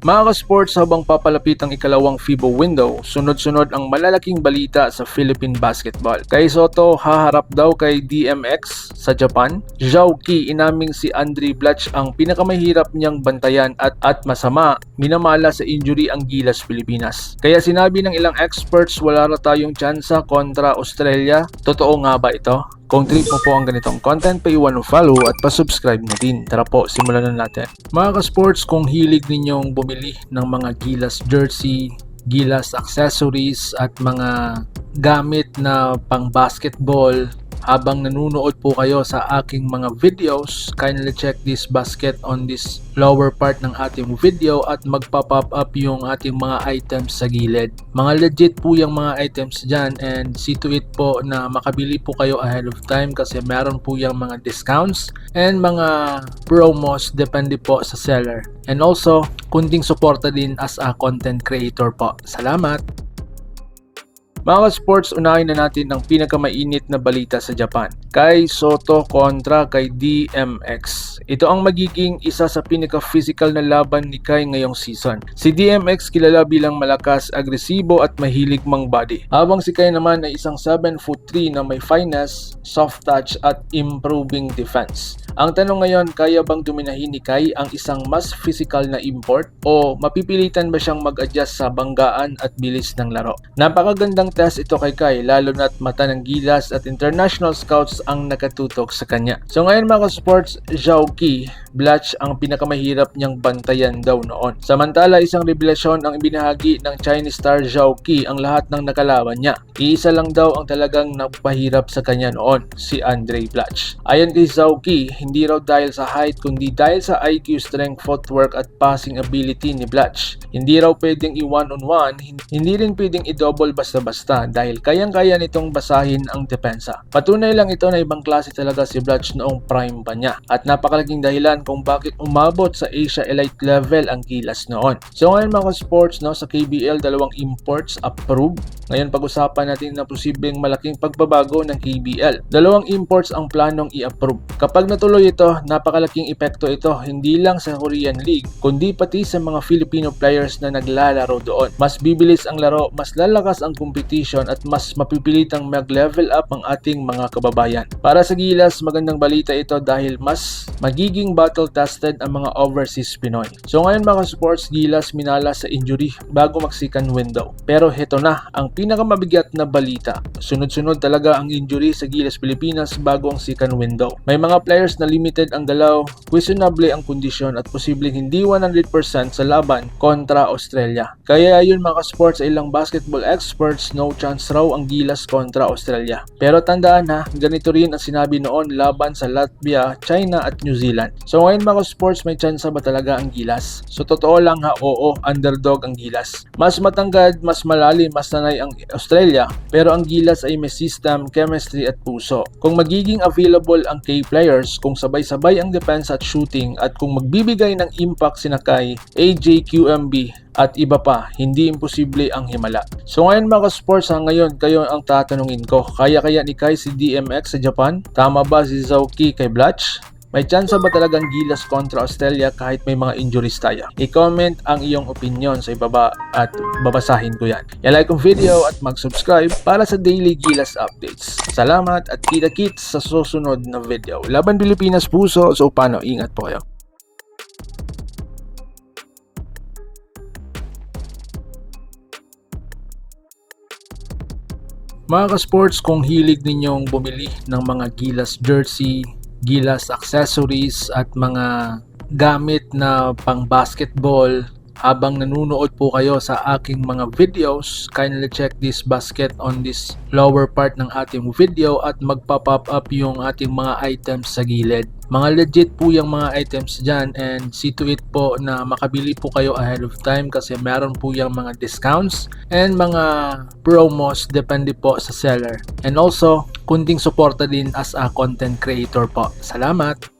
Mga ka-sports, habang papalapit ang ikalawang FIBA window, sunod-sunod ang malalaking balita sa Philippine basketball. Kay Soto, haharap daw kay DMX sa Japan. Zhao Qi, inaming si Andre Blatche ang pinakamahirap niyang bantayan at masama, minamala sa injury ang Gilas Pilipinas. Kaya sinabi ng ilang experts, wala na tayong tsansa kontra Australia. Totoo nga ba ito? Kung trip mo po ang ganitong content, pa-iwan o follow at pa-subscribe na din. Tara po, simulan na natin. Mga ka-sports, kung hilig ninyong bumili ng mga Gilas jersey, Gilas accessories at mga gamit na pang basketball, habang nanunood po kayo sa aking mga videos, kindly check this basket on this lower part ng ating video at magpa-pop up yung ating mga items sa gilid. Mga legit po yung mga items dyan, and see to it po na makabili po kayo ahead of time kasi meron po yung mga discounts and mga promos depende po sa seller. And also, kunting suporta din as a content creator po. Salamat! Mga sports, unahin na natin ang pinakamainit na balita sa Japan. Kay Soto kontra kay DMX. Ito ang magiging isa sa pinaka-physical na laban ni Kai ngayong season. Si DMX kilala bilang malakas, agresibo at mahilig mang body. Habang si Kai naman ay isang 7'3" na may finesse, soft touch at improving defense. Ang tanong ngayon, kaya bang dominahin ni Kai ang isang mas physical na import o mapipilitan ba siyang mag-adjust sa banggaan at bilis ng laro? Napakagandang test ito kay Kai, lalo na't mata ng Gilas at international scouts ang nakatutok sa kanya. So ngayon mga sports, Zhao Qi, Blatche ang pinakamahirap niyang bantayan daw noon. Samantala, isang revelasyon ang ibinahagi ng Chinese star Zhao Qi ang lahat ng nakalaban niya. Iisa lang daw ang talagang nagpahirap sa kanya noon, si Andre Blatche. Ayon kay Zhao Qi, hindi raw dahil sa height kundi dahil sa IQ, strength, footwork at passing ability ni Blatche. Hindi raw pwedeng i-one-on-one, hindi rin pwedeng i-double basta-basta dahil kayang-kaya nitong basahin ang depensa. Patunay lang ito na ibang klase talaga si Blatche noong prime pa niya at napakalaking dahilan kung bakit umabot sa Asia Elite level ang Gilas noon. So ngayon mga sports, sa KBL, dalawang imports approved. Ngayon pag-usapan natin na posibleng malaking pagbabago ng KBL. Dalawang imports ang planong i-approve. Kapag natuloy ito, napakalaking epekto ito hindi lang sa Korean League kundi pati sa mga Filipino players na naglalaro doon. Mas bibilis ang laro, mas lalakas ang competition at mas mapipilitang mag-level up ang ating mga kababayan. Para sa Gilas, magandang balita ito dahil mas magiging battle-tested ang mga overseas Pinoy. So ngayon mga sports, Gilas minala sa injury bago mag-second window. Pero heto na ang pinakamabigat na balita. Sunod-sunod talaga ang injury sa Gilas Pilipinas bago ang second window. May mga players na limited ang galaw, questionable ang kondisyon at posibleng hindi 100% sa laban kontra Australia. Kaya ayun mga sports, ay ilang basketball experts, no chance raw ang Gilas kontra Australia. Pero tandaan ha, ganito rin ang sinabi noon laban sa Latvia, China at New Zealand. So ngayon mga sports, may chance ba talaga ang Gilas? So totoo lang ha, oo, underdog ang Gilas. Mas matanggad, mas malalim, mas sanay ang Australia, pero ang Gilas ay may system, chemistry at puso. Kung magiging available ang K-players, kung sabay-sabay ang defense at shooting, at kung magbibigay ng impact sina Kai, AJ, QMB at iba pa, hindi imposible ang himala. So ngayon mga sports, ngayon kayo ang tatanungin ko, kaya ni Kai si DMX sa Japan? Tama ba si Zhao Qi kay Blatche? May chance ba talagang Gilas kontra Australia kahit may mga injuries tayo? I-comment ang iyong opinion sa ibaba at babasahin ko yan. I-like ang video at mag-subscribe para sa daily Gilas updates. Salamat at kita-kits sa susunod na video. Laban Pilipinas puso, so paano? Ingat po kayo. Mga ka-sports, kung hilig ninyong bumili ng mga Gilas jersey, Gilas accessories at mga gamit na pang basketball, habang nanunood po kayo sa aking mga videos, kindly check this basket on this lower part ng ating video at magpa-pop up yung ating mga items sa gilid. Mga legit po yung mga items dyan, and see to it po na makabili po kayo ahead of time kasi meron po yung mga discounts and mga promos depende po sa seller. And also, kunting suporta din as a content creator po. Salamat!